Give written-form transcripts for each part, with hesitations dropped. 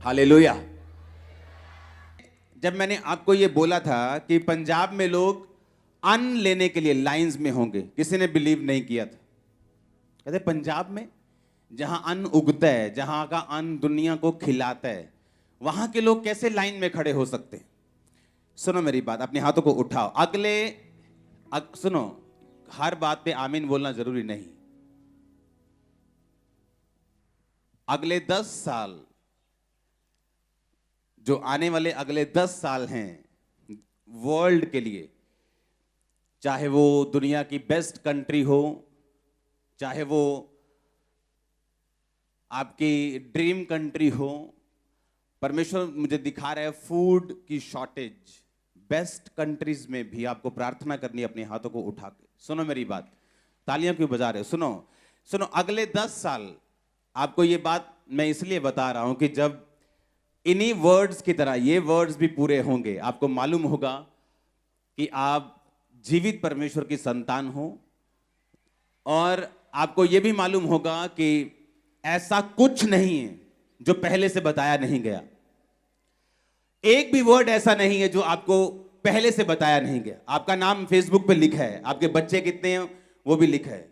Hallelujah. जब मैंने आपको ये बोला था कि पंजाब में लोग अन्न लेने के लिए लाइंस में होंगे, किसी ने बिलीव नहीं किया था। कहते पंजाब में जहां अन्न उगता है, जहां का अन्न दुनिया को खिलाता है, वहां के लोग कैसे लाइन में खड़े हो सकते हैं? सुनो मेरी बात, अपने हाथों को उठाओ। सुनो, हर बात पे आमीन बोलना जरूरी नहीं। अगले 10 साल, जो आने वाले अगले 10 साल हैं वर्ल्ड के लिए, चाहे वो दुनिया की बेस्ट कंट्री हो, चाहे वो आपकी ड्रीम कंट्री हो, परमेश्वर मुझे दिखा रहा है फूड की शॉर्टेज बेस्ट कंट्रीज में भी आपको प्रार्थना करनी है अपने हाथों को उठा के। सुनो मेरी बात, तालियां क्यों बजा रहे हो? सुनो सुनो, अगले 10 साल आपको ये बात मैं इसलिए बता रहा हूं कि जब इन्हीं वर्ड्स की तरह ये वर्ड्स भी पूरे होंगे, आपको मालूम होगा कि आप जीवित परमेश्वर की संतान हो, और आपको यह भी मालूम होगा कि ऐसा कुछ नहीं है जो पहले से बताया नहीं गया। एक भी वर्ड ऐसा नहीं है जो आपको पहले से बताया नहीं गया। आपका नाम फेसबुक पे लिखा है, आपके बच्चे कितने हैं वो भी लिखा है,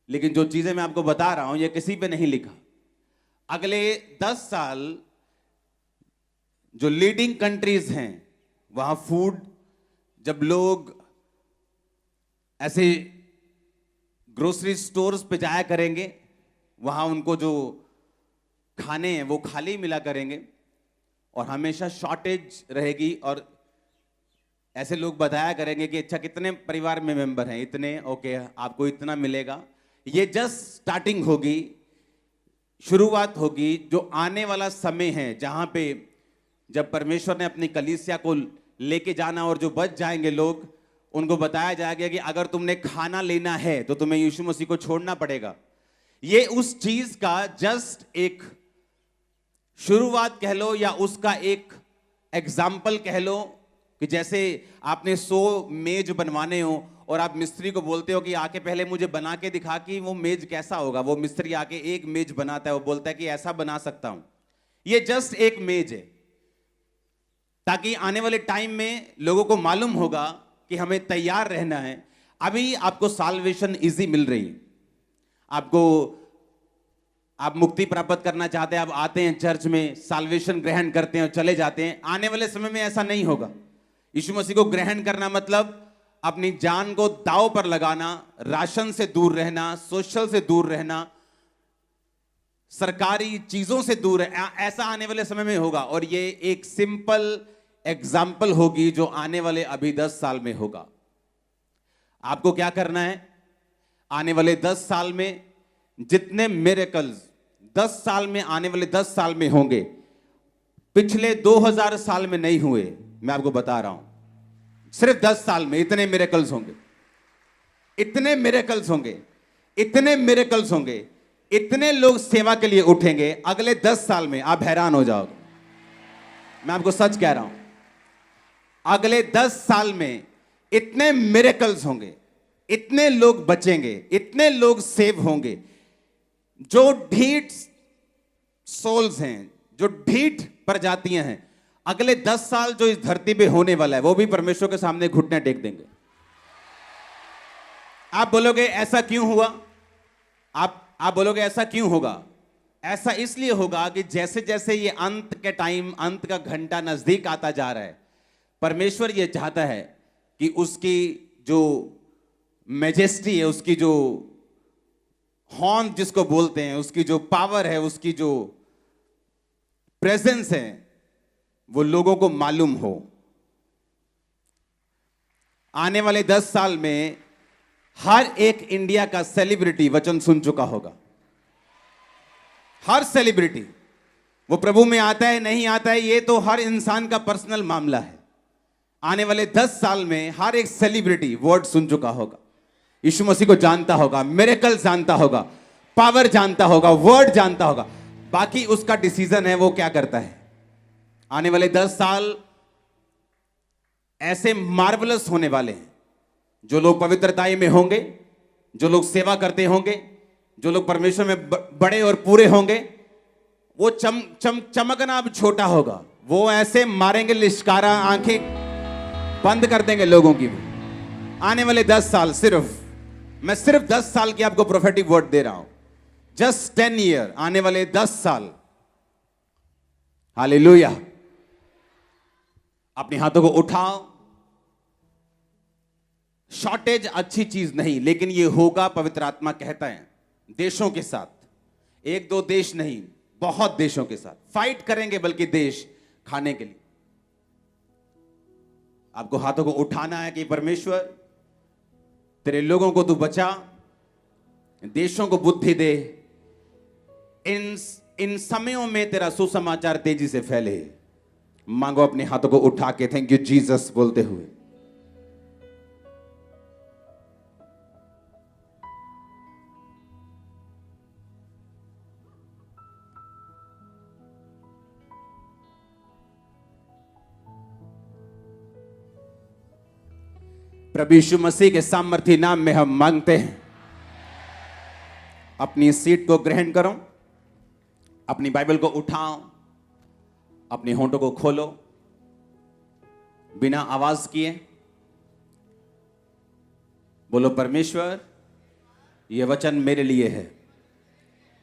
लेकिन जो चीजें मैं आपको बता रहा हूं ये किसी पे नहीं लिखा। अगले 10 साल जो लीडिंग कंट्रीज हैं वहां फूड, जब लोग ऐसे ग्रोसरी स्टोर्स पे जाया करेंगे, वहां उनको जो खाने हैं वो खाली मिला करेंगे और हमेशा शॉर्टेज रहेगी। और ऐसे लोग बताया करेंगे कि अच्छा कितने परिवार में मेंबर हैं, इतने, ओके आपको इतना मिलेगा। ये जस्ट स्टार्टिंग होगी, शुरुआत होगी। जो आने वाला समय है जहां पे जब परमेश्वर ने अपनी कलीसिया को लेके जाना और जो बच जाएंगे लोग, उनको बताया जाएगा कि अगर तुमने खाना लेना है तो तुम्हें यीशु मसीह को छोड़ना पड़ेगा। ये उस चीज का जस्ट एक शुरुआत कह लो या उसका एक एग्जाम्पल कह लो, कि जैसे आपने 100 मेज बनवाने हो और आप मिस्त्री को बोलते हो कि आके पहले मुझे बना के दिखा कि वो मेज कैसा होगा। वो मिस्त्री आके एक मेज बनाता है, वो बोलता है कि ऐसा बना सकता हूं। ये जस्ट एक मेज है, ताकि आने वाले टाइम में लोगों को मालूम होगा कि हमें तैयार रहना है। अभी आपको साल्वेशन इजी मिल रही है, आप मुक्ति प्राप्त करना चाहते हैं, आप आते हैं चर्च में, साल्वेशन ग्रहण करते हैं और चले जाते हैं। आने वाले समय में ऐसा नहीं होगा। यीशु मसीह को ग्रहण करना मतलब अपनी जान को दांव पर लगाना, राशन से दूर रहना, सोशल से दूर रहना, सरकारी चीजों से दूर है। ऐसा आने वाले समय में होगा, और ये एक सिंपल एग्जाम्पल होगी जो आने वाले अभी 10 साल में होगा। आपको क्या करना है? आने वाले 10 साल में जितने मिरेकल्स 10 साल में, आने वाले 10 साल में होंगे, पिछले 2000 साल में नहीं हुए। मैं आपको बता रहा हूं, सिर्फ 10 साल में इतने मिरेकल्स होंगे, इतने मिरेकल्स होंगे, इतने मिरेकल्स होंगे, इतने लोग सेवा के लिए उठेंगे अगले 10 साल में, आप हैरान हो जाओगे। मैं आपको सच कह रहा हूं, अगले 10 साल में इतने मिरेकल्स होंगे, इतने लोग बचेंगे, इतने लोग सेव होंगे। जो ढीठ सोल्स हैं, जो ढीठ प्रजातियां हैं, अगले 10 साल जो इस धरती पे होने वाला है, वो भी परमेश्वर के सामने घुटने टेक देंगे। आप बोलोगे ऐसा क्यों हुआ? आप बोलोगे ऐसा क्यों होगा? ऐसा इसलिए होगा कि जैसे जैसे ये अंत के टाइम, अंत का घंटा नजदीक आता जा रहा है, परमेश्वर ये चाहता है कि उसकी जो मैजेस्टी है, उसकी जो हॉर्न जिसको बोलते हैं, उसकी जो पावर है, उसकी जो प्रेजेंस है, वो लोगों को मालूम हो। आने वाले 10 साल में हर एक इंडिया का सेलिब्रिटी वचन सुन चुका होगा। हर सेलिब्रिटी, वो प्रभु में आता है नहीं आता है ये तो हर इंसान का पर्सनल मामला है। आने वाले 10 साल में हर एक सेलिब्रिटी वर्ड सुन चुका होगा, यीशु मसीह को जानता होगा, मिरेकल जानता होगा, पावर जानता होगा, वर्ड जानता होगा। बाकी उसका डिसीजन है वो क्या करता है। आने वाले 10 साल ऐसे मार्वलस होने वाले हैं। जो लोग पवित्रताई में होंगे, जो लोग सेवा करते होंगे, जो लोग परमेश्वर में बड़े और पूरे होंगे, वो चमकना अब छोटा होगा। वो ऐसे मारेंगे लिश्कारा, आंखें बंद कर देंगे लोगों की। आने वाले 10 साल मैं सिर्फ 10 साल की आपको प्रोफेटिक वर्ड दे रहा हूं। जस्ट 10 ईयर, आने वाले 10 साल। हालेलुया। अपने हाथों को उठाओ। शॉर्टेज अच्छी चीज नहीं, लेकिन ये होगा, पवित्र आत्मा कहता है, देशों के साथ। 1-2 देश नहीं, बहुत देशों के साथ फाइट करेंगे, बल्कि देश खाने के लिए। आपको हाथों को उठाना है कि परमेश्वर तेरे लोगों को तू बचा, देशों को बुद्धि दे, इन समयों में तेरा सुसमाचार तेजी से फैले। मांगो अपने हाथों को उठा के थैंक यू जीसस बोलते हुए। प्रभु यीशु मसीह के सामर्थी नाम में हम मांगते हैं। अपनी सीट को ग्रहण करो, अपनी बाइबल को उठाओ, अपने होंठों को खोलो, बिना आवाज किए बोलो, परमेश्वर यह वचन मेरे लिए है।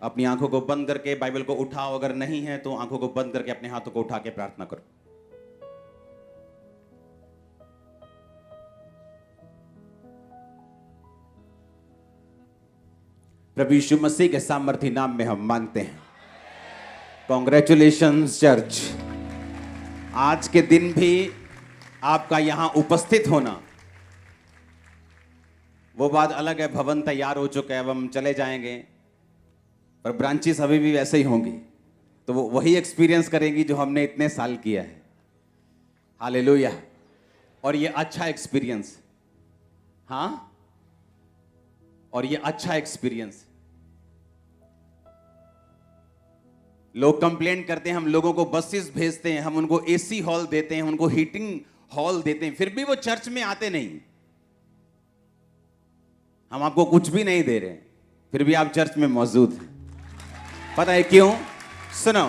अपनी आंखों को बंद करके बाइबल को उठाओ, अगर नहीं है तो आंखों को बंद करके अपने हाथों को उठा के प्रार्थना करो। प्रभु यीशु मसीह के सामर्थी नाम में हम मांगते हैं। Congratulations church. आज के दिन भी आपका यहां उपस्थित होना, वो बात अलग है, भवन तैयार हो चुका है, अब हम चले जाएंगे, पर ब्रांचेस अभी भी वैसे ही होंगी, तो वो वही एक्सपीरियंस करेंगी जो हमने इतने साल किया है। हालेलुया। और ये अच्छा एक्सपीरियंस, हाँ, और ये अच्छा एक्सपीरियंस। लोग कंप्लेंट करते हैं, हम लोगों को बसेस भेजते हैं, हम उनको एसी हॉल देते हैं, उनको हीटिंग हॉल देते हैं, फिर भी वो चर्च में आते नहीं। हम आपको कुछ भी नहीं दे रहे हैं, फिर भी आप चर्च में मौजूद हैं। पता है क्यों? सुनो,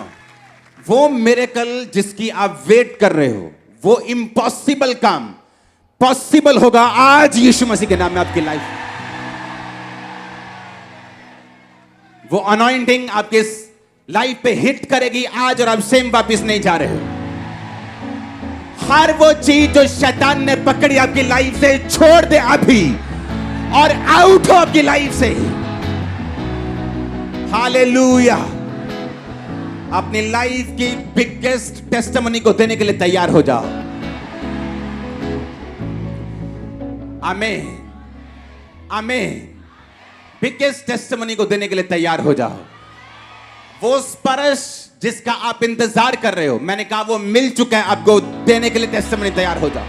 वो मिरेकल जिसकी आप वेट कर रहे हो, वो इम्पॉसिबल काम पॉसिबल होगा आज यीशु मसीह के नाम में आपकी लाइफ। वो अनॉइंटिंग आपके लाइफ पे हिट करेगी आज, और आप सेम वापिस नहीं जा रहे हो। हर वो चीज जो शैतान ने पकड़ी आपकी लाइफ से, छोड़ दे अभी और आउट हो आपकी लाइफ से। हालेलुया। अपनी लाइफ की बिगेस्ट टेस्टिमनी को देने के लिए तैयार हो जाओ। आमीन, आमीन। बिगेस्ट टेस्टिमनी को देने के लिए तैयार हो जाओ। वो स्पर्श जिसका आप इंतजार कर रहे हो, मैंने कहा वो मिल चुका है, आपको देने के लिए टेस्टिमनी तैयार हो जाओ।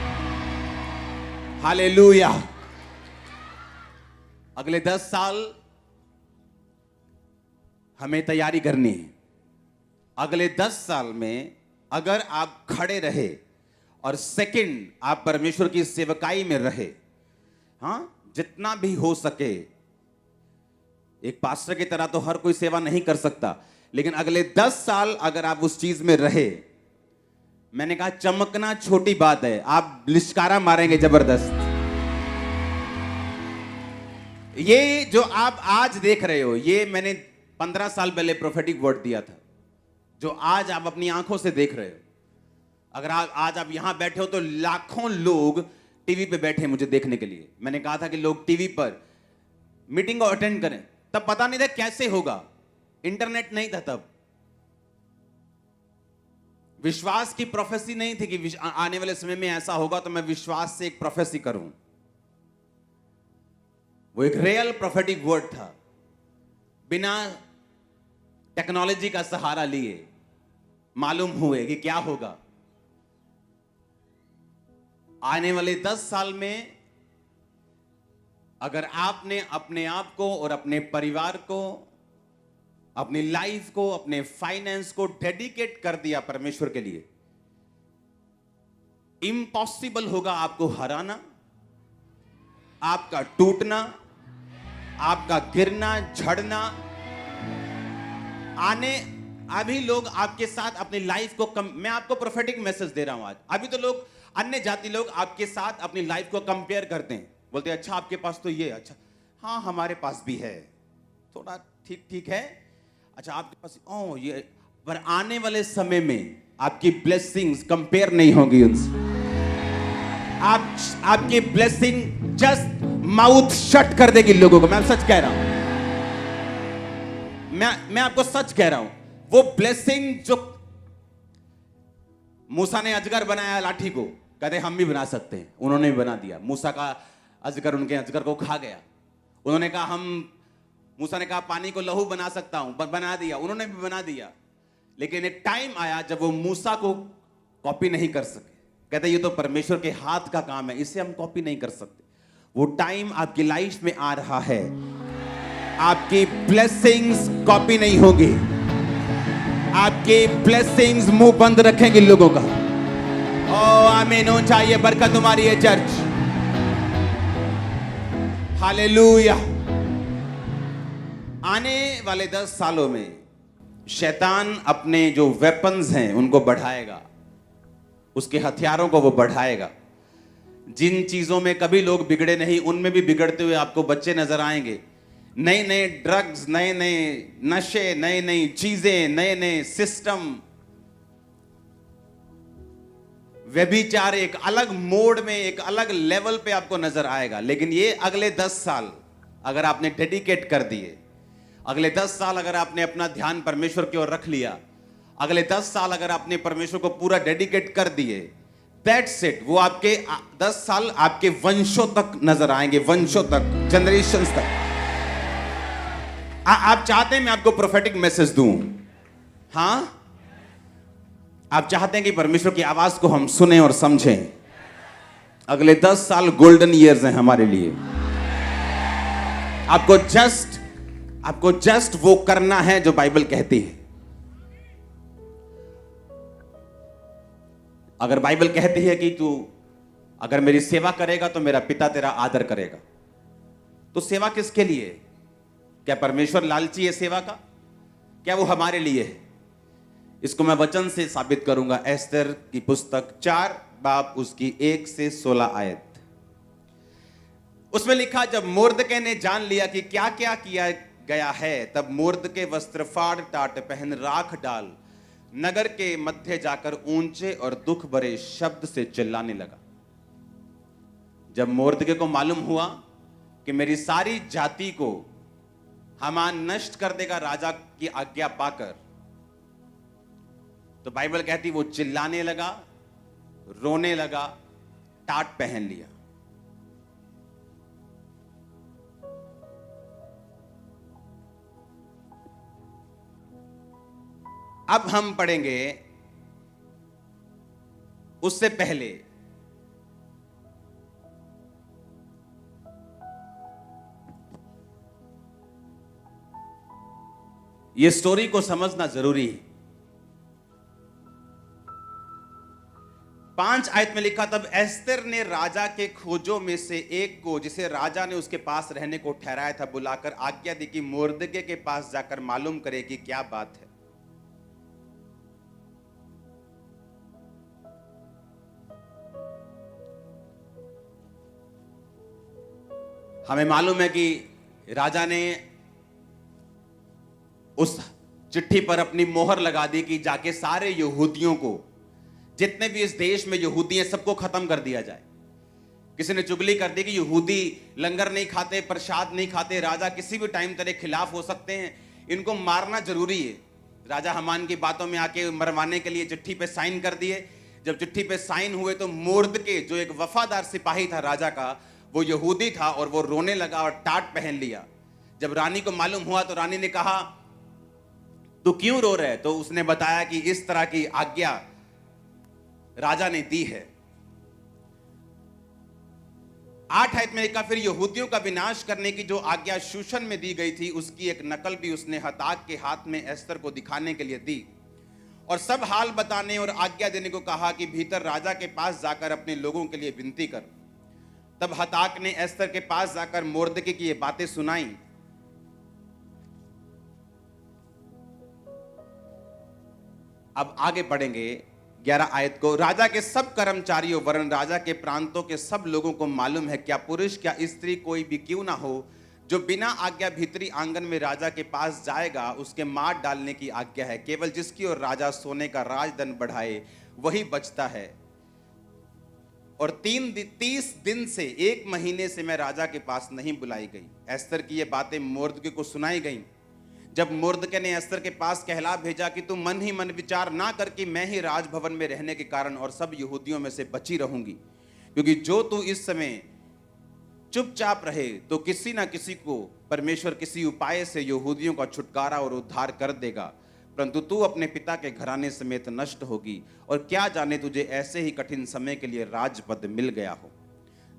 हालेलुया। अगले 10 साल हमें तैयारी करनी है। अगले 10 साल में अगर आप खड़े रहे और सेकंड आप परमेश्वर की सेवकाई में रहे, हाँ, जितना भी हो सके। एक पास्टर की तरह तो हर कोई सेवा नहीं कर सकता, लेकिन अगले 10 साल अगर आप उस चीज में रहे, मैंने कहा चमकना छोटी बात है, आप लिश्कारा मारेंगे जबरदस्त। ये जो आप आज देख रहे हो, ये मैंने 15 साल पहले प्रोफेटिक वर्ड दिया था, जो आज आप अपनी आंखों से देख रहे हो। अगर आज आप यहां बैठे हो तो लाखों लोग टीवी पे बैठे मुझे देखने के लिए। मैंने कहा था कि लोग टीवी पर मीटिंग को अटेंड करें, तब पता नहीं था कैसे होगा, इंटरनेट नहीं था तब, विश्वास की प्रोफेसी नहीं थी कि आने वाले समय में ऐसा होगा, तो मैं विश्वास से एक प्रोफेसी करूं। वो एक रियल प्रोफेटिक वर्ड था, बिना टेक्नोलॉजी का सहारा लिए मालूम हुए कि क्या होगा। आने वाले 10 साल में अगर आपने अपने आप को और अपने परिवार को, अपनी लाइफ को, अपने फाइनेंस को डेडिकेट कर दिया परमेश्वर के लिए, इम्पॉसिबल होगा आपको हराना, आपका टूटना, आपका गिरना, झड़ना। अभी लोग आपके साथ अपनी लाइफ को मैं आपको प्रोफेटिक मैसेज दे रहा हूं आज। अभी तो लोग, अन्य जाति लोग आपके साथ अपनी लाइफ को कंपेयर करते हैं, बोलते हैं अच्छा आपके पास तो ये, अच्छा हाँ हमारे पास भी है, थोड़ा ठीक ठीक है, अच्छा आपके पास ओ ये, पर आने वाले समय में आपकी ब्लेसिंग्स कंपेयर नहीं होगी उनसे। आपकी ब्लेसिंग जस्ट माउथ शट कर देगी लोगों को। मैं सच कह रहा हूं, मैं आपको सच कह रहा हूं। वो ब्लेसिंग जो मूसा ने अजगर बनाया लाठी को, कहते हम भी बना सकते हैं, उन्होंने भी बना दिया। मूसा का अजगर उनके अजगर को खा गया। उन्होंने कहा मूसा ने कहा पानी को लहू बना सकता हूं, बना दिया, उन्होंने भी बना दिया। लेकिन एक टाइम आया जब वो मूसा को कॉपी नहीं कर सके। कहते ये तो परमेश्वर के हाथ का काम है, इसे हम कॉपी नहीं कर सकते। वो टाइम आपकी लाइफ में आ रहा है, आपकी ब्लेसिंग्स कॉपी नहीं होगी, आपकी ब्लेसिंग्स मुंह बंद रखेंगे लोगों का। ओ आमीन हो चाहिए, बरकत तुम्हारी है चर्च। हालेलुया। आने वाले 10 सालों में शैतान अपने जो वेपन्स हैं उनको बढ़ाएगा, उसके हथियारों को वो बढ़ाएगा। जिन चीजों में कभी लोग बिगड़े नहीं, उनमें भी बिगड़ते हुए आपको बच्चे नजर आएंगे। नए नए ड्रग्स, नए नए नशे, नई नई चीजें, नए नए सिस्टम, व्यभिचार एक अलग मोड में, एक अलग लेवल पे आपको नजर आएगा। लेकिन ये अगले 10 साल अगर आपने डेडिकेट कर दिए, अगले 10 साल अगर आपने अपना ध्यान परमेश्वर की ओर रख लिया, अगले 10 साल अगर आपने परमेश्वर को पूरा डेडिकेट कर दिए, दैट्स इट। वो आपके 10 साल आपके वंशों तक नजर आएंगे, वंशों तक, जनरेशंस तक। आप चाहते हैं मैं आपको प्रोफेटिक मैसेज दूं? हां, आप चाहते हैं कि परमेश्वर की आवाज को हम सुने और समझें? अगले 10 साल गोल्डन ईयर्स हैं हमारे लिए। आपको जस्ट वो करना है जो बाइबल कहती है। अगर बाइबल कहती है कि तू अगर मेरी सेवा करेगा तो मेरा पिता तेरा आदर करेगा, तो सेवा किसके लिए है? क्या परमेश्वर लालची है सेवा का? क्या वो हमारे लिए है? इसको मैं वचन से साबित करूंगा। एस्तर की पुस्तक 4 बाब उसकी 1 से 16 आयत। उसमें लिखा, जब मोर्दके ने जान लिया कि क्या क्या किया गया है, तब मोर्दके वस्त्र फाड़ टाट पहन राख डाल नगर के मध्य जाकर ऊंचे और दुख भरे शब्द से चिल्लाने लगा। जब मोर्दके को मालूम हुआ कि मेरी सारी जाति को हामान नष्ट कर देगा राजा की आज्ञा पाकर, तो बाइबल कहती वो चिल्लाने लगा, रोने लगा, टाट पहन लिया। अब हम पढ़ेंगे उससे पहले ये स्टोरी को समझना जरूरी है। 5 आयत में लिखा, तब एस्तर ने राजा के खोजों में से एक को, जिसे राजा ने उसके पास रहने को ठहराया था, बुलाकर आज्ञा दी कि मोर्दके के पास जाकर मालूम करे कि क्या बात है। हमें मालूम है कि राजा ने उस चिट्ठी पर अपनी मोहर लगा दी कि जाके सारे यहूदियों को, जितने भी इस देश में यहूदी हैं, सबको खत्म कर दिया जाए। किसी ने चुगली कर दी कि यहूदी लंगर नहीं खाते, प्रसाद नहीं खाते, राजा किसी भी टाइम तेरे खिलाफ हो सकते हैं, इनको मारना जरूरी है। राजा हमान की बातों में आके मरवाने के लिए चिट्ठी पे साइन कर दिए। जब चिट्ठी पे साइन हुए तो मोर्दके, जो एक वफादार सिपाही था राजा का, वो यहूदी था और वो रोने लगा और टाट पहन लिया। जब रानी को मालूम हुआ तो रानी ने कहा तू क्यों रो रहे? तो उसने बताया कि इस तरह की आज्ञा राजा ने दी है। 8 आयत में लिखा, फिर यहूदियों का विनाश करने की जो आज्ञा शूशन में दी गई थी, उसकी एक नकल भी उसने हताक के हाथ में एस्तर को दिखाने के लिए दी और सब हाल बताने और आज्ञा देने को कहा कि भीतर राजा के पास जाकर अपने लोगों के लिए विनती कर। तब हताक ने एस्तर के पास जाकर मोर्दके की ये बातें सुनाई। अब आगे बढ़ेंगे 11 आयत को। राजा के सब कर्मचारियों वरन राजा के प्रांतों के सब लोगों को मालूम है, क्या पुरुष क्या स्त्री कोई भी क्यों ना हो, जो बिना आज्ञा भीतरी आंगन में राजा के पास जाएगा, उसके मार डालने की आज्ञा है। केवल जिसकी ओर राजा सोने का राजदंड बढ़ाए वही बचता है। और 30 दिन से 1 महीने से मैं राजा के पास नहीं बुलाई गई। एस्तर की ये बातें मोर्दके को सुनाई गई। जब मोर्दके ने एस्तर के पास कहला भेजा कि तुम मन ही मन विचार ना कर कि मैं ही राजभवन में रहने के कारण और सब यहूदियों में से बची रहूंगी, क्योंकि जो तू इस समय चुपचाप रहे तो किसी ना किसी को परमेश्वर किसी उपाय से यहूदियों का छुटकारा और उद्धार कर देगा, परंतु तू अपने पिता के घराने समेत नष्ट होगी। और क्या जाने तुझे ऐसे ही कठिन समय के लिए राजपद मिल गया हो।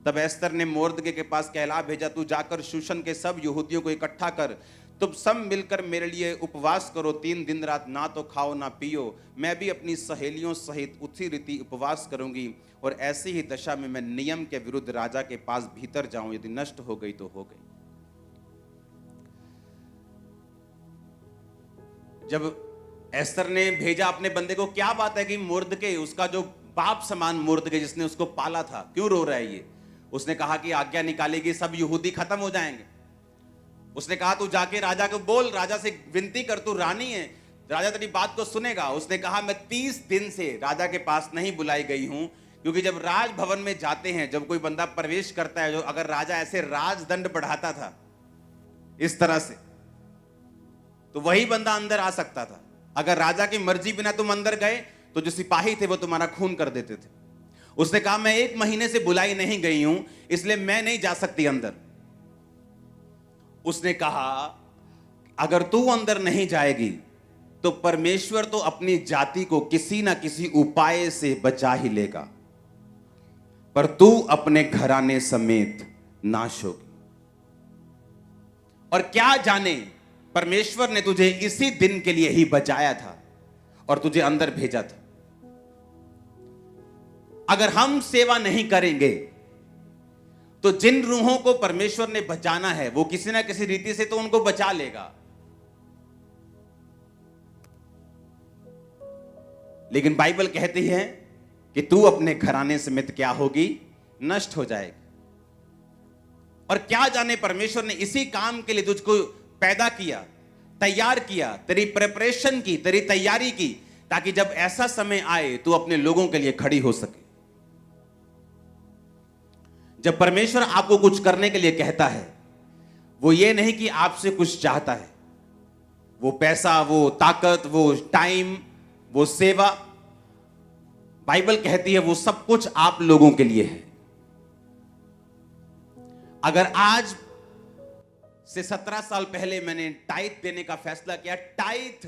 तब एस्तर ने मोर्दके के पास कहला भेजा, तू जाकर शूशन के सब यहूदियों को इकट्ठा कर, तुम सब मिलकर मेरे लिए उपवास करो, 3 दिन रात ना तो खाओ ना पियो। मैं भी अपनी सहेलियों सहित उसी रीति उपवास करूंगी, और ऐसी ही दशा में मैं नियम के विरुद्ध राजा के पास भीतर जाऊं, यदि नष्ट हो गई तो हो गई। जब एस्तर ने भेजा अपने बंदे को, क्या बात है कि मोर्दके, उसका जो बाप समान मोर्दके जिसने उसको पाला था, क्यों रो रहा है ये? उसने कहा कि आज्ञा निकालेगी, सब यहूदी खत्म हो जाएंगे। उसने कहा तू जाके राजा को बोल, राजा से विनती कर, तू रानी है, राजा तेरी बात को सुनेगा। उसने कहा मैं 30 दिन से राजा के पास नहीं बुलाई गई हूं, क्योंकि जब राजभवन में जाते हैं, जब कोई बंदा प्रवेश करता है, जो अगर राजा ऐसे राजदंड बढ़ाता था इस तरह से, तो वही बंदा अंदर आ सकता था। अगर राजा की मर्जी बिना तुम अंदर गए तो जो सिपाही थे वो तुम्हारा खून कर देते थे। उसने कहा मैं 1 महीने से बुलाई नहीं गई हूं, इसलिए मैं नहीं जा सकती अंदर। उसने कहा अगर तू अंदर नहीं जाएगी तो परमेश्वर तो अपनी जाति को किसी ना किसी उपाय से बचा ही लेगा, पर तू अपने घराने समेत नाश होगी। और क्या जाने परमेश्वर ने तुझे इसी दिन के लिए ही बचाया था और तुझे अंदर भेजा था। अगर हम सेवा नहीं करेंगे तो जिन रूहों को परमेश्वर ने बचाना है वो किसी ना किसी रीति से तो उनको बचा लेगा, लेकिन बाइबल कहती है कि तू अपने घराने समेत क्या होगी, नष्ट हो जाएगी। और क्या जाने परमेश्वर ने इसी काम के लिए तुझको पैदा किया, तैयार किया, तेरी प्रिपरेशन की, तेरी तैयारी की, ताकि जब ऐसा समय आए तू अपने लोगों के लिए खड़ी हो सके। जब परमेश्वर आपको कुछ करने के लिए कहता है, वो ये नहीं कि आपसे कुछ चाहता है, वो पैसा, वो ताकत, वो टाइम, वो सेवा, बाइबल कहती है वो सब कुछ आप लोगों के लिए है। अगर आज से 17 साल पहले मैंने टाइथ देने का फैसला किया, टाइथ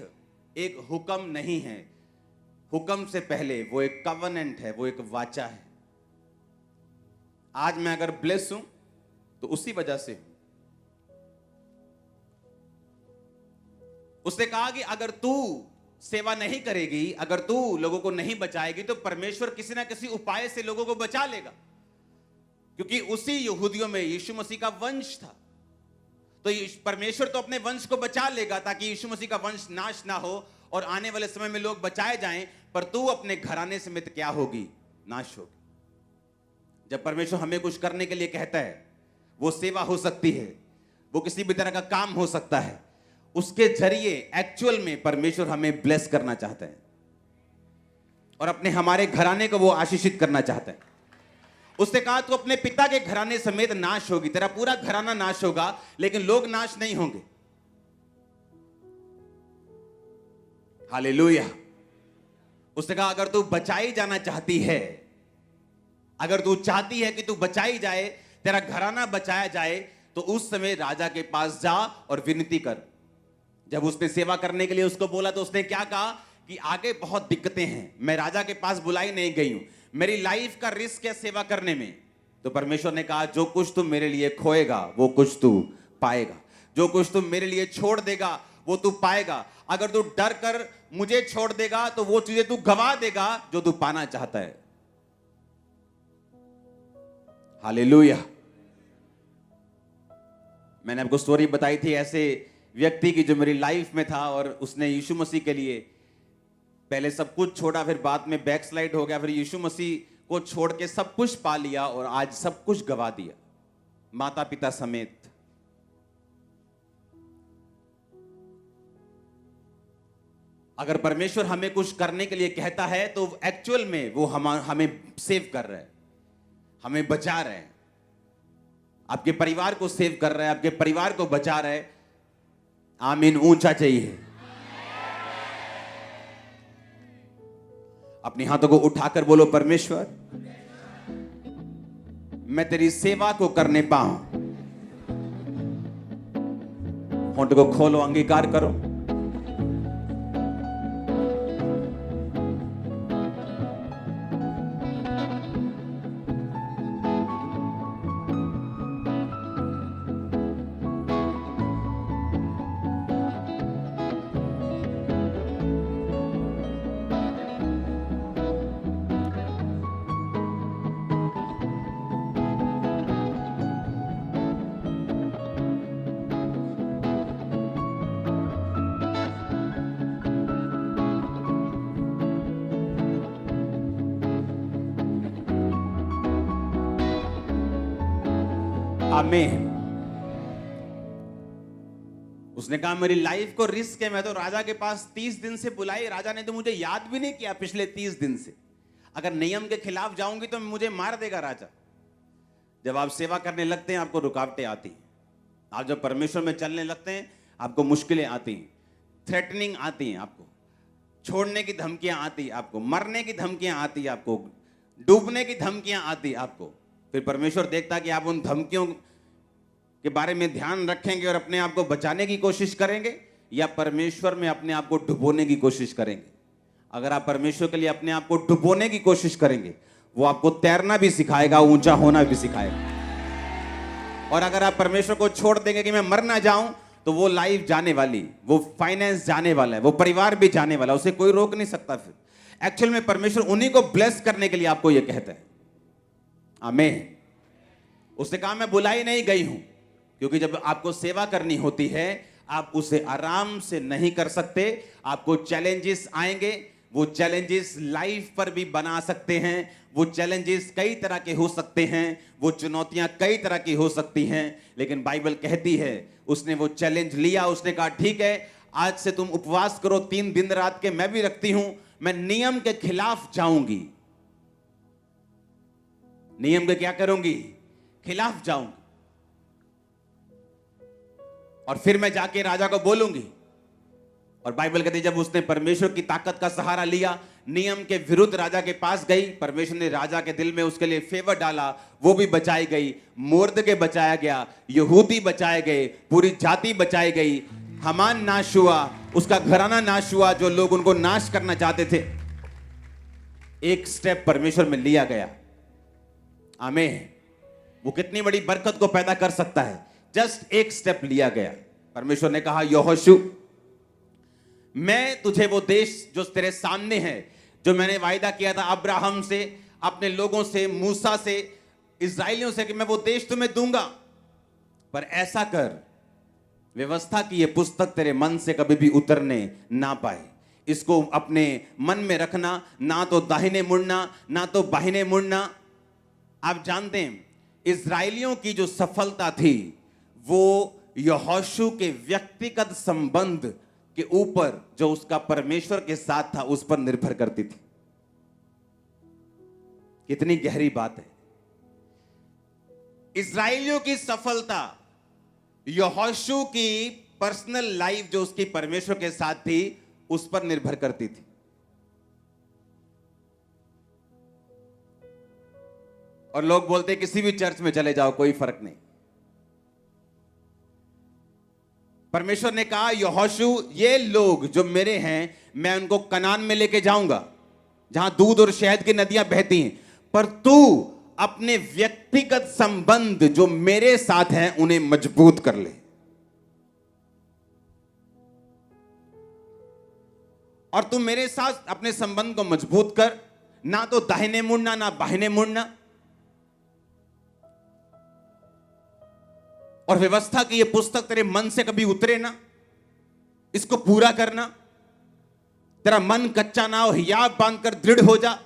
एक हुक्म नहीं है, हुक्म से पहले वो एक कवनेंट है, वो एक वाचा है। आज मैं अगर ब्लेस हूं तो उसी वजह से हूं। उसने कहा कि अगर तू सेवा नहीं करेगी, अगर तू लोगों को नहीं बचाएगी, तो परमेश्वर किसी ना किसी उपाय से लोगों को बचा लेगा, क्योंकि उसी यहूदियों में यीशु मसीह का वंश था। तो परमेश्वर तो अपने वंश को बचा लेगा ताकि यीशु मसीह का वंश नाश ना हो और आने वाले समय में लोग बचाए जाएं, पर तू अपने घराने समेत क्या होगी, नाश होगी। जब परमेश्वर हमें कुछ करने के लिए कहता है, वो सेवा हो सकती है, वो किसी भी तरह का काम हो सकता है, उसके जरिए एक्चुअल में परमेश्वर हमें ब्लेस करना चाहता है और अपने हमारे घराने को वो आशीषित करना चाहता है। उसने कहा तू अपने पिता के घराने समेत नाश होगी, तेरा पूरा घराना नाश होगा, लेकिन लोग नाश नहीं होंगे। हालेलुया। उसने कहा अगर तू बचाई जाना चाहती है, अगर तू चाहती है कि तू बचाई जाए, तेरा घराना बचाया जाए, तो उस समय राजा के पास जा और विनती कर। जब उसने सेवा करने के लिए उसको बोला तो उसने क्या कहा कि आगे बहुत दिक्कतें हैं, मैं राजा के पास बुलाई नहीं गई हूं, मेरी लाइफ का रिस्क है सेवा करने में। तो परमेश्वर ने कहा जो कुछ तू मेरे लिए खोएगा वो कुछ तू पाएगा, जो कुछ तू मेरे लिए छोड़ देगा वो तू पाएगा। अगर तू डर कर मुझे छोड़ देगा तो वो चीजें तू गवा देगा जो तू पाना चाहता है। हालेलुया। मैंने आपको स्टोरी बताई थी ऐसे व्यक्ति की जो मेरी लाइफ में था और उसने यीशु मसीह के लिए पहले सब कुछ छोड़ा, फिर बाद में बैकस्लाइड हो गया, फिर यीशु मसीह को छोड़ के सब कुछ पा लिया और आज सब कुछ गवा दिया, माता पिता समेत। अगर परमेश्वर हमें कुछ करने के लिए कहता है तो एक्चुअल में वो हमें सेव कर रहा है, हमें बचा रहा है, आपके परिवार को सेव कर रहा है, आपके परिवार को बचा रहा है। आमीन ऊंचा चाहिए। अपने हाथों को उठाकर बोलो, परमेश्वर मैं तेरी सेवा को करने पाऊं। होंठ को खोलो, अंगीकार करो। आमीन। उसने कहा मेरी लाइफ को रिस्क है, मैं तो राजा के पास 30 दिन से बुलाई, राजा ने तो मुझे याद भी नहीं किया पिछले 30 दिन से। अगर नियम के खिलाफ जाऊंगी तो मुझे मार देगा राजा। जब आप सेवा करने लगते हैं आपको रुकावटें आती हैं, आप जब परमेश्वर में चलने लगते हैं आपको मुश्किलें आती हैं, थ्रेटनिंग आती हैं, आपको छोड़ने की धमकियां आती, आपको मरने की धमकियां आती, आपको डूबने की धमकियां आती आपको। फिर परमेश्वर देखता कि आप उन धमकियों के बारे में ध्यान रखेंगे और अपने आप को बचाने की कोशिश करेंगे या परमेश्वर में अपने आप को डुबोने की कोशिश करेंगे। अगर आप परमेश्वर के लिए अपने आप को डुबोने की कोशिश करेंगे वो आपको तैरना भी सिखाएगा, ऊंचा होना भी सिखाएगा। और अगर आप परमेश्वर को छोड़ देंगे कि मैं मर ना जाऊं तो वो लाइफ जाने वाली, वो फाइनेंस जाने वाला है, वो परिवार भी जाने वाला, उसे कोई रोक नहीं सकता। फिर एक्चुअल में परमेश्वर उन्हीं को ब्लेस करने के लिए आपको यह कहता है। आमीन। उसने कहा मैं बुलाई नहीं गई हूं, क्योंकि जब आपको सेवा करनी होती है आप उसे आराम से नहीं कर सकते। आपको चैलेंजेस आएंगे, वो चैलेंजेस लाइफ पर भी बना सकते हैं, वो चैलेंजेस कई तरह के हो सकते हैं, वो चुनौतियां कई तरह की हो सकती हैं। लेकिन बाइबल कहती है उसने वो चैलेंज लिया, उसने कहा ठीक है आज से तुम उपवास करो 3 दिन रात के, मैं भी रखती हूं, मैं नियम के खिलाफ जाऊंगी। नियम के क्या करूंगी? खिलाफ जाऊंगी। और फिर मैं जाके राजा को बोलूंगी। और बाइबल कहती है जब उसने परमेश्वर की ताकत का सहारा लिया, नियम के विरुद्ध राजा के पास गई, परमेश्वर ने राजा के दिल में उसके लिए फेवर डाला, वो भी बचाई गई, मुर्दके बचाया गया, यहूदी बचाए गए, पूरी जाति बचाई गई, हमान नाश हुआ, उसका घराना नाश हुआ, जो लोग उनको नाश करना चाहते थे। एक स्टेप परमेश्वर में लिया गया। आमीन। वो कितनी बड़ी बरकत को पैदा कर सकता है, जस्ट एक स्टेप लिया गया। परमेश्वर ने कहा यहोशू मैं तुझे वो देश जो तेरे सामने है, जो मैंने वायदा किया था अब्राहम से, अपने लोगों से, मूसा से, इस्राएलियों से कि मैं वो देश तुम्हें दूंगा, पर ऐसा कर व्यवस्था की ये पुस्तक तेरे मन से कभी भी उतरने ना पाए। इसको अपने मन में रखना, ना तो दाहिने मुड़ना ना तो बाहिने मुड़ना। आप जानते हैं इस्राएलियों की जो सफलता थी वो यहोशू के व्यक्तिगत संबंध के ऊपर, जो उसका परमेश्वर के साथ था, उस पर निर्भर करती थी। कितनी गहरी बात है। इस्राएलियों की सफलता यहोशू की पर्सनल लाइफ जो उसकी परमेश्वर के साथ थी उस पर निर्भर करती थी। और लोग बोलते किसी भी चर्च में चले जाओ कोई फर्क नहीं। परमेश्वर ने कहा यहोशू ये लोग जो मेरे हैं मैं उनको कनान में लेके जाऊंगा जहां दूध और शहद की नदियां बहती हैं, पर तू अपने व्यक्तिगत संबंध जो मेरे साथ हैं उन्हें मजबूत कर ले। और तू मेरे साथ अपने संबंध को मजबूत कर, ना तो दाहिने मुड़ना ना बाहिने मुड़ना। और व्यवस्था की ये पुस्तक तेरे मन से कभी उतरे ना, इसको पूरा करना। तेरा मन कच्चा ना हो, हियाब बांधकर दृढ़ हो जा,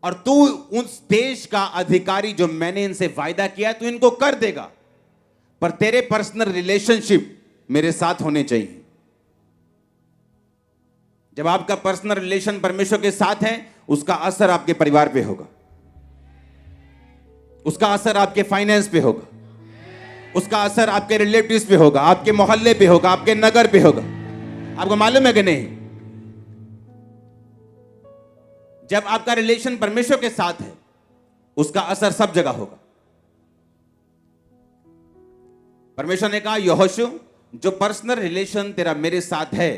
और तू उस देश का अधिकारी जो मैंने इनसे वायदा किया है तू इनको कर देगा, पर तेरे पर्सनल रिलेशनशिप मेरे साथ होने चाहिए। जब आपका पर्सनल रिलेशन परमेश्वर के साथ है, उसका असर आपके परिवार पे होगा, उसका असर आपके फाइनेंस पे होगा, उसका असर आपके रिलेटिव्स पे होगा, आपके मोहल्ले पे होगा, आपके नगर पे होगा। आपको मालूम है कि नहीं? जब आपका रिलेशन परमेश्वर के साथ है, उसका असर सब जगह होगा। परमेश्वर ने कहा, यहोशू, जो पर्सनल रिलेशन तेरा मेरे साथ है,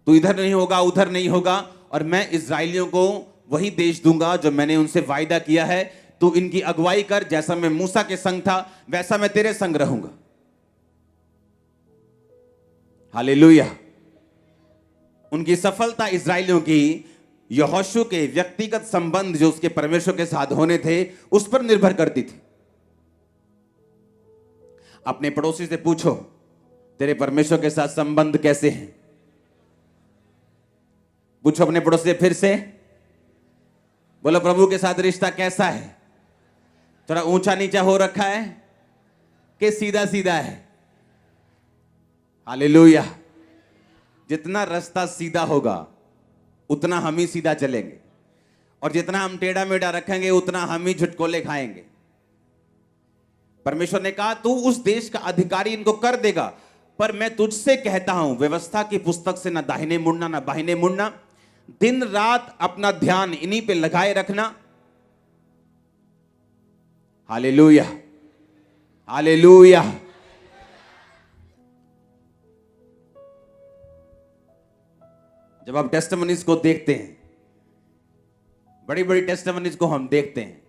तू इधर नहीं होगा, उधर नहीं होगा, और मैं इस्राएलियों को वही देश दूंगा जो मैंने उनसे वायदा किया है। तू इनकी अगुवाई कर, जैसा मैं मूसा के संग था वैसा मैं तेरे संग रहूंगा। हालेलुया। उनकी सफलता इस्राएलियों की यहोशू के व्यक्तिगत संबंध जो उसके परमेश्वर के साथ होने थे उस पर निर्भर करती थी। अपने पड़ोसी से पूछो, तेरे परमेश्वर के साथ संबंध कैसे हैं? पूछो अपने पड़ोसी से फिर से, बोलो प्रभु के साथ रिश्ता कैसा है? थोड़ा ऊंचा नीचा हो रखा है कि सीधा सीधा है? हालेलुया। जितना रास्ता सीधा होगा उतना हम ही सीधा चलेंगे, और जितना हम टेढ़ा मेढ़ा रखेंगे उतना हम ही झुटकोले खाएंगे। परमेश्वर ने कहा, तू उस देश का अधिकारी इनको कर देगा, पर मैं तुझसे कहता हूं, व्यवस्था की पुस्तक से ना दाहिने मुड़ना ना बाहिने मुड़ना, दिन रात अपना ध्यान इन्हीं पे लगाए रखना। Hallelujah, hallelujah. जब आप टेस्टिमनीज को देखते हैं, बड़ी बड़ी टेस्टिमनीज को हम देखते हैं,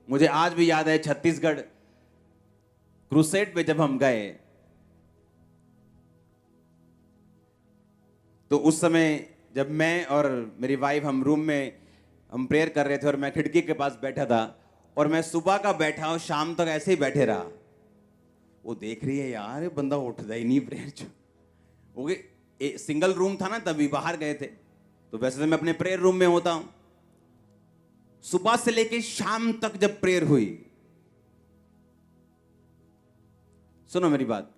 मुझे आज भी याद है छत्तीसगढ़ क्रूसेड पे जब हम गए, तो उस समय जब मैं और मेरी वाइफ हम रूम में हम प्रेयर कर रहे थे, और मैं खिड़की के पास बैठा था, और मैं सुबह का बैठा हूं, शाम तक ऐसे ही बैठे रहा। वो देख रही है, यार ये बंदा उठता ही नहीं प्रेयर जो हो गए। सिंगल रूम था ना, तभी बाहर गए थे, तो वैसे तो मैं अपने प्रेयर रूम में होता हूं। सुबह से लेके शाम तक जब प्रेयर हुई, सुनो मेरी बात,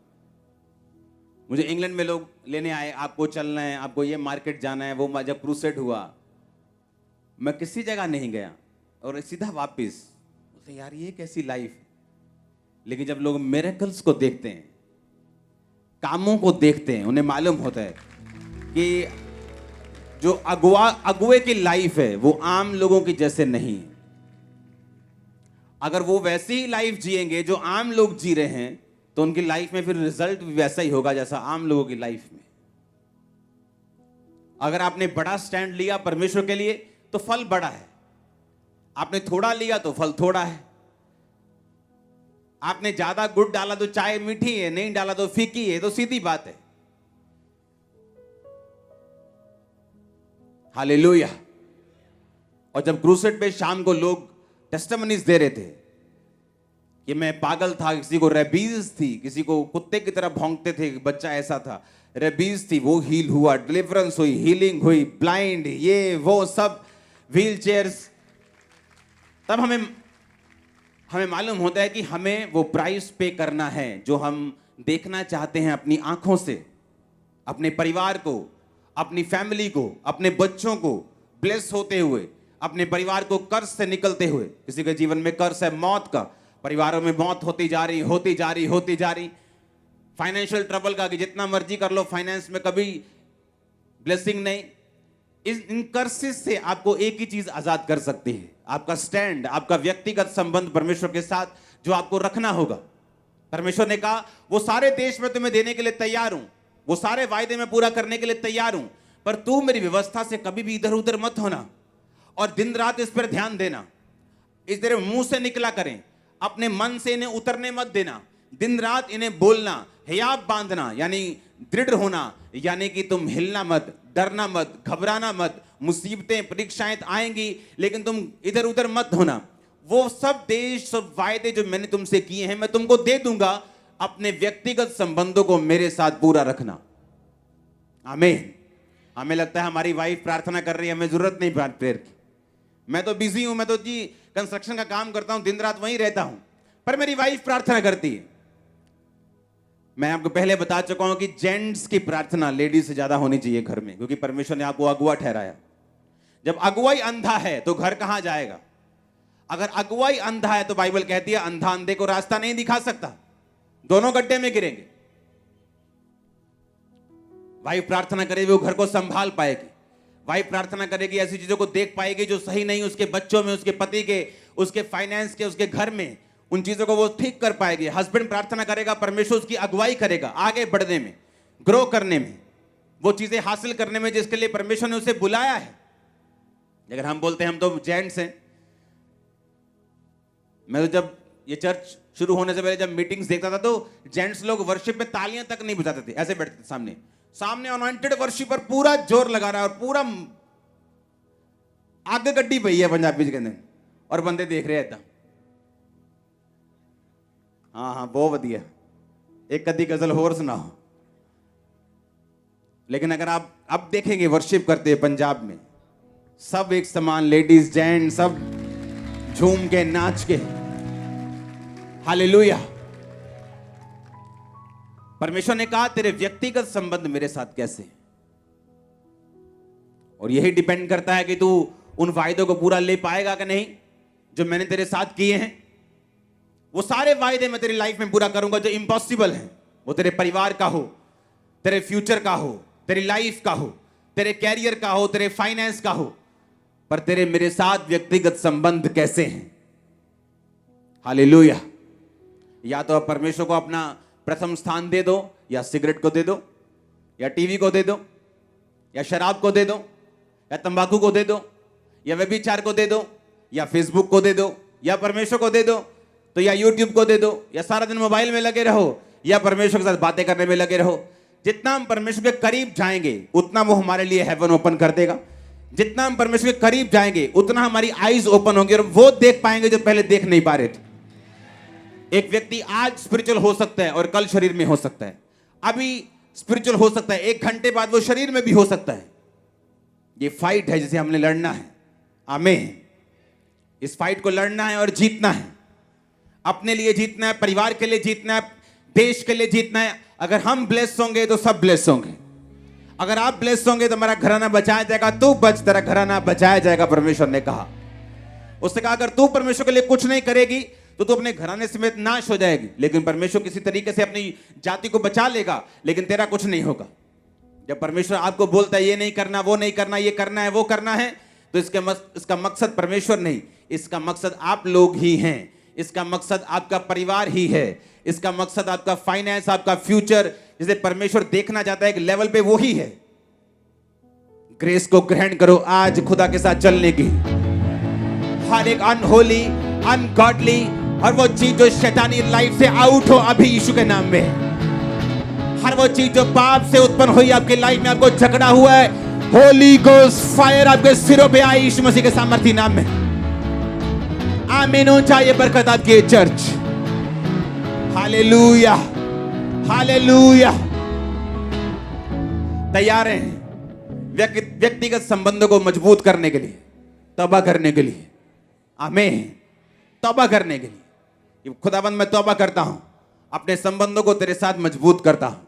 मुझे इंग्लैंड में लोग लेने आए, आपको चलना है, आपको ये मार्केट जाना है, वो जब क्रूसेड हुआ मैं किसी जगह नहीं गया और सीधा वापस। बोलते यार ये कैसी लाइफ है। लेकिन जब लोग मिरेकल्स को देखते हैं, कामों को देखते हैं, उन्हें मालूम होता है कि जो अगुए की लाइफ है वो आम लोगों की जैसे नहीं है। अगर वो वैसी ही लाइफ जिएंगे जो आम लोग जी रहे हैं, तो उनकी लाइफ में फिर रिजल्ट भी वैसा ही होगा जैसा आम लोगों की लाइफ में। अगर आपने बड़ा स्टैंड लिया परमेश्वर के लिए तो फल बड़ा है, आपने थोड़ा लिया तो फल थोड़ा है। आपने ज्यादा गुड़ डाला तो चाय मीठी है, नहीं डाला तो फीकी है, तो सीधी बात है। हालेलुया। और जब क्रूसेड पे शाम को लोग टेस्टिमनीज दे रहे थे कि मैं पागल था, किसी को रेबीज थी, किसी को कुत्ते की तरह भौंकते थे, बच्चा ऐसा था, रेबीज थी, वो हील हुआ, डिलीवरेंस हुई, हीलिंग हुई, ब्लाइंड, ये वो सब, व्हील चेयर्स। तब हमें मालूम होता है कि हमें वो प्राइस पे करना है जो हम देखना चाहते हैं अपनी आंखों से, अपने परिवार को, अपनी फैमिली को, अपने बच्चों को ब्लेस होते हुए, अपने परिवार को कर्ज से निकलते हुए। किसी के जीवन में कर्ज है मौत का, परिवारों में मौत होती जा रही, फाइनेंशियल ट्रबल का कि जितना मर्जी कर लो, फाइनेंस में कभी ब्लेसिंग नहीं। इन कर्सेस से आपको एक ही चीज आजाद कर सकती है, आपका स्टैंड, आपका व्यक्तिगत संबंध परमेश्वर के साथ जो आपको रखना होगा। परमेश्वर ने कहा वो सारे देश में तुम्हें देने के लिए तैयार हूं, वो सारे वायदे में पूरा करने के लिए तैयार हूं, पर तू मेरी व्यवस्था से कभी भी इधर उधर मत होना, और दिन रात इस पर ध्यान देना। इस तेरे मुंह से निकला करें, अपने मन से इन्हें उतरने मत देना। दिन रात इन्हें बोलना, हियाब बांधना यानी दृढ़ होना, यानी कि तुम हिलना मत, डरना मत, घबराना मत। मुसीबतें परीक्षाएं आएंगी लेकिन तुम इधर उधर मत होना। वो सब देश, सब वायदे जो मैंने तुमसे किए हैं मैं तुमको दे दूंगा, अपने व्यक्तिगत संबंधों को मेरे साथ पूरा रखना। आमीन। हमें लगता है हमारी वाइफ प्रार्थना कर रही है, हमें जरूरत नहीं प्रेयर की। मैं तो बिजी हूं, मैं तो जी कंस्ट्रक्शन का काम करता हूं, दिन रात वहीं रहता हूं, पर मेरी वाइफ प्रार्थना करती है। मैं आपको पहले बता चुका हूं कि जेंट्स की प्रार्थना लेडीज से ज्यादा होनी चाहिए घर में, क्योंकि परमेश्वर ने आपको अगुआ ठहराया। जब अगुवाई अंधा है तो घर कहां जाएगा? अगर अगुवाई अंधा है तो बाइबल कहती है अंधा अंधे को रास्ता नहीं दिखा सकता, दोनों गड्ढे में गिरेंगे। वाइफ प्रार्थना करेगी वो घर को संभाल पाएगी। वाइफ प्रार्थना करेगी ऐसी चीजों को देख पाएगी जो सही नहीं, उसके बच्चों में, उसके पति के, उसके फाइनेंस के, उसके घर में, उन चीजों को वो ठीक कर पाएगी। हस्बैंड प्रार्थना करेगा, परमेश्वर उसकी अगुवाई करेगा आगे बढ़ने में, ग्रो करने में, वो चीजें हासिल करने में जिसके लिए परमेश्वर ने उसे बुलाया है। अगर हम बोलते हैं हम तो जेंट्स हैं, मैं तो जब ये चर्च शुरू होने से पहले जब मीटिंग्स देखता था तो जेंट्स लोग वर्शिप में तालियां तक नहीं बजाते थे, ऐसे बैठते थे सामने सामने अनॉइंटेड वर्शिप पर पूरा जोर लगा रहा है और पूरा आग गड्डी पई है पंजाबी के अंदर, और बंदे देख रहे हैं एकदम। हाँ हाँ बहुत वधिया, एक कदी गजल होर सुनाओ। लेकिन अगर आप अब देखेंगे वर्शिप करते हैं पंजाब में, सब एक समान, लेडीज जेंट सब झूम के नाच के, हालेलुया। परमेश्वर ने कहा तेरे व्यक्तिगत संबंध मेरे साथ कैसे, और यही डिपेंड करता है कि तू उन वायदों को पूरा ले पाएगा कि नहीं जो मैंने तेरे साथ किए हैं। वो सारे वायदे मैं तेरी लाइफ में पूरा करूंगा जो इम्पॉसिबल है, वो तेरे परिवार का हो, तेरे फ्यूचर का हो, तेरी लाइफ का हो, तेरे कैरियर का हो, तेरे फाइनेंस का हो, पर तेरे मेरे साथ व्यक्तिगत संबंध कैसे हैं। हालेलुया। या तो आप परमेश्वर को अपना प्रथम स्थान दे दो, या सिगरेट को दे दो, या टीवी को दे दो, या शराब को दे दो, या तंबाकू को दे दो, या व्यभिचार को दे दो, या फेसबुक को दे दो, या परमेश्वर को दे दो, तो या यूट्यूब को दे दो, या सारा दिन मोबाइल में लगे रहो, या परमेश्वर के साथ बातें करने में लगे रहो। जितना हम परमेश्वर के करीब जाएंगे उतना वो हमारे लिए हेवन ओपन कर देगा। जितना हम परमेश्वर के करीब जाएंगे उतना हमारी आईज ओपन होंगी और वो देख पाएंगे जो पहले देख नहीं पा रहे थे। एक व्यक्ति आज स्पिरिचुअल हो सकता है और कल शरीर में हो सकता है, अभी स्पिरिचुअल हो सकता है, 1 घंटे बाद वो शरीर में भी हो सकता है। ये फाइट है जिसे हमने लड़ना है। आमीन। इस फाइट को लड़ना है और जीतना है। अपने लिए जीतना है, परिवार के लिए जीतना है, देश के लिए जीतना है। अगर हम ब्लेस होंगे तो सब ब्लेस होंगे। अगर आप ब्लेस होंगे तो हमारा घराना बचाया जाएगा। तू बच, तेरा घराना बचाया जाएगा। परमेश्वर ने कहा, उसने कहा अगर तू परमेश्वर के लिए कुछ नहीं करेगी तो तू अपने घराने समेत नाश हो जाएगी, लेकिन परमेश्वर किसी तरीके से अपनी जाति को बचा लेगा, लेकिन तेरा कुछ नहीं होगा। जब परमेश्वर आपको बोलता है ये नहीं करना, वो नहीं करना, ये करना है, वो करना है, तो इसका मकसद परमेश्वर नहीं, इसका मकसद आप लोग ही हैं। इसका मकसद आपका परिवार ही है। इसका मकसद आपका फाइनेंस, आपका फ्यूचर, जिसे परमेश्वर देखना चाहता है एक लेवल पे, वो ही है। ग्रेस को ग्रहण करो आज खुदा के साथ चलने की। हर एक अनहोली, अनगॉडली और वो चीज जो शैतानी लाइफ से आउट हो अभी यीशु के नाम में। हर वो चीज जो पाप से उत्पन्न हुई आपकी लाइफ में, आपको झगड़ा हुआ है, होली गोस्ट फायर आपके सिरों पे आई यीशु मसीह के सामर्थी नाम में। आमीन। हो चाहिए बरकत आपकी चर्च। Hallelujah, hallelujah. तैयार हैं व्यक्तिगत संबंधों को मजबूत करने के लिए, तौबा करने के लिए। आमीन। तौबा करने के लिए। खुदाबंद मैं तौबा करता हूं, अपने संबंधों को तेरे साथ मजबूत करता हूं।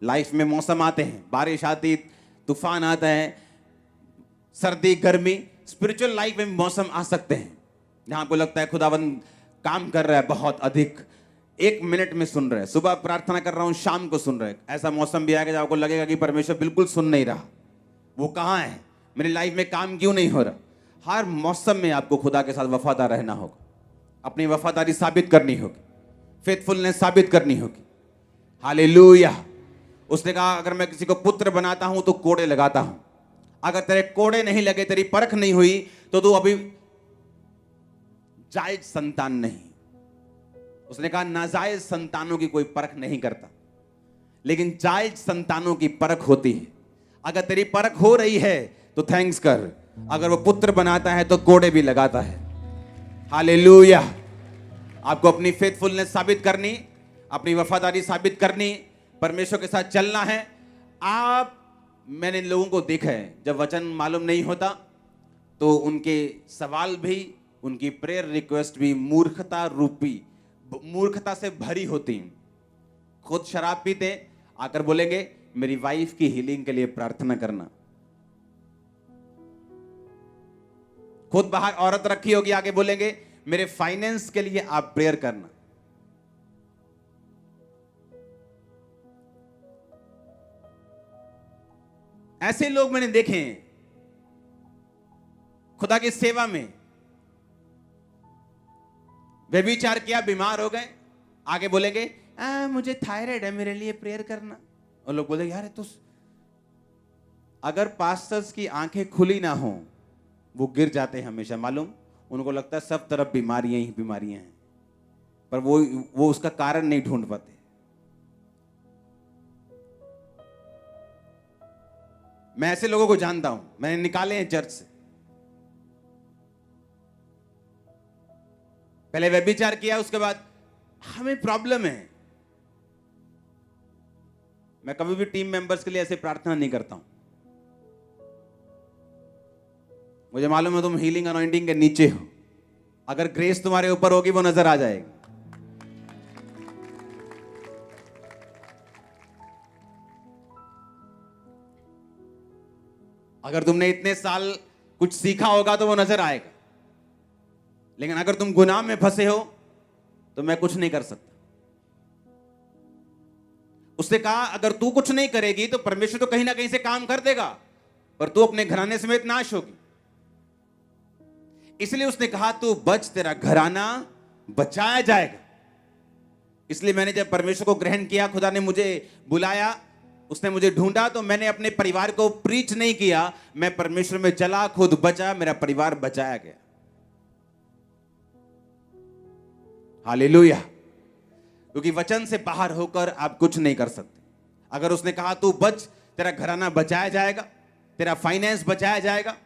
लाइफ में मौसम आते हैं, बारिश आती, तूफान आता है, सर्दी, गर्मी, स्पिरिचुअल लाइफ में मौसम आ सकते हैं जहां आपको लगता है खुदाबंद काम कर रहा है बहुत अधिक, 1 मिनट में सुन रहे हैं। सुबह प्रार्थना कर रहा हूं, शाम को सुन रहे हैं। ऐसा मौसम भी आएगा जब आपको लगेगा कि परमेश्वर बिल्कुल सुन नहीं रहा, वो कहां है, मेरी लाइफ में काम क्यों नहीं हो रहा। हर मौसम में आपको खुदा के साथ वफादार रहना होगा, अपनी वफादारी साबित करनी होगी, फेथफुलनेस साबित करनी होगी। हालेलुया। उसने कहा अगर मैं किसी को पुत्र बनाता हूं तो कोड़े लगाता हूं। अगर तेरे कोड़े नहीं लगे, तेरी परख नहीं हुई, तो तू अभी जायज संतान नहीं। उसने कहा नाजायज संतानों की कोई परख नहीं करता, लेकिन जायज संतानों की परख होती है। अगर तेरी परख हो रही है तो थैंक्स कर। अगर वो पुत्र बनाता है तो कोड़े भी लगाता है। हालेलुया। आपको अपनी फेथफुलनेस साबित करनी, अपनी वफादारी साबित करनी, परमेश्वर के साथ चलना है। आप मैंने लोगों को देखा है, जब वचन मालूम नहीं होता तो उनके सवाल भी, उनकी प्रेयर रिक्वेस्ट भी मूर्खता से भरी होती हैं। खुद शराब पीते, आकर बोलेंगे मेरी वाइफ की हीलिंग के लिए प्रार्थना करना। खुद बाहर औरत रखी होगी, आगे बोलेंगे मेरे फाइनेंस के लिए आप प्रेयर करना। ऐसे लोग मैंने देखे हैं खुदा की सेवा में। व्यभिचार किया, बीमार हो गए, आगे बोलेंगे मुझे थायराइड है, मेरे लिए प्रेयर करना। और लोग बोलेंगे यार तो अगर पास्टर्स की आंखें खुली ना हो वो गिर जाते हैं हमेशा, मालूम। उनको लगता है सब तरफ बीमारियां ही बीमारियां हैं, पर वो उसका कारण नहीं ढूंढ पाते। मैं ऐसे लोगों को जानता हूं, मैंने निकाले हैं चर्च से। पहले व्यभिचार किया, उसके बाद हमें प्रॉब्लम है। मैं कभी भी टीम मेंबर्स के लिए ऐसे प्रार्थना नहीं करता हूं। मुझे मालूम है तुम हीलिंग अनॉइंटिंग के नीचे हो, अगर ग्रेस तुम्हारे ऊपर होगी वो नजर आ जाएगी। अगर तुमने इतने साल कुछ सीखा होगा तो वो नजर आएगा, लेकिन अगर तुम गुनाह में फंसे हो तो मैं कुछ नहीं कर सकता। उसने कहा अगर तू कुछ नहीं करेगी तो परमेश्वर तो कहीं ना कहीं से काम कर देगा, पर तू अपने घराने समेत नाश होगी। इसलिए उसने कहा तू बच, तेरा घराना बचाया जाएगा। इसलिए मैंने जब परमेश्वर को ग्रहण किया, खुदा ने मुझे बुलाया, उसने मुझे ढूंढा, तो मैंने अपने परिवार को प्रीच नहीं किया, मैं परमेश्वर में चला, खुद बचा, मेरा परिवार बचाया गया। हालेलुया। क्योंकि वचन से बाहर होकर आप कुछ नहीं कर सकते। अगर उसने कहा तू बच, तेरा घराना बचाया जाएगा, तेरा फाइनेंस बचाया जाएगा,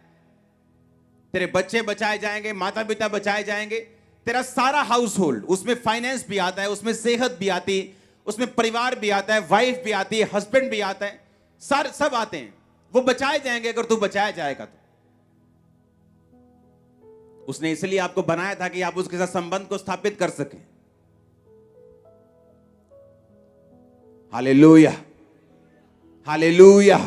तेरे बच्चे बचाए जाएंगे, माता पिता बचाए जाएंगे, तेरा सारा हाउस होल्ड, उसमें फाइनेंस भी आता है, उसमें सेहत भी आती है, उसमें परिवार भी आता है, वाइफ भी आती है, हस्बैंड भी आता है, सब आते हैं, वो बचाए जाएंगे अगर तू बचाया जाएगा तो। उसने इसलिए आपको बनाया था कि आप उसके साथ संबंध को स्थापित कर सकें। Hallelujah, hallelujah.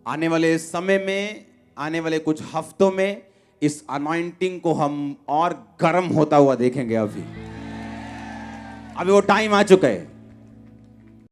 आने वाले समय में, आने वाले कुछ हफ्तों में इस अनॉइंटिंग को हम और गर्म होता हुआ देखेंगे। अभी वो टाइम आ चुका है।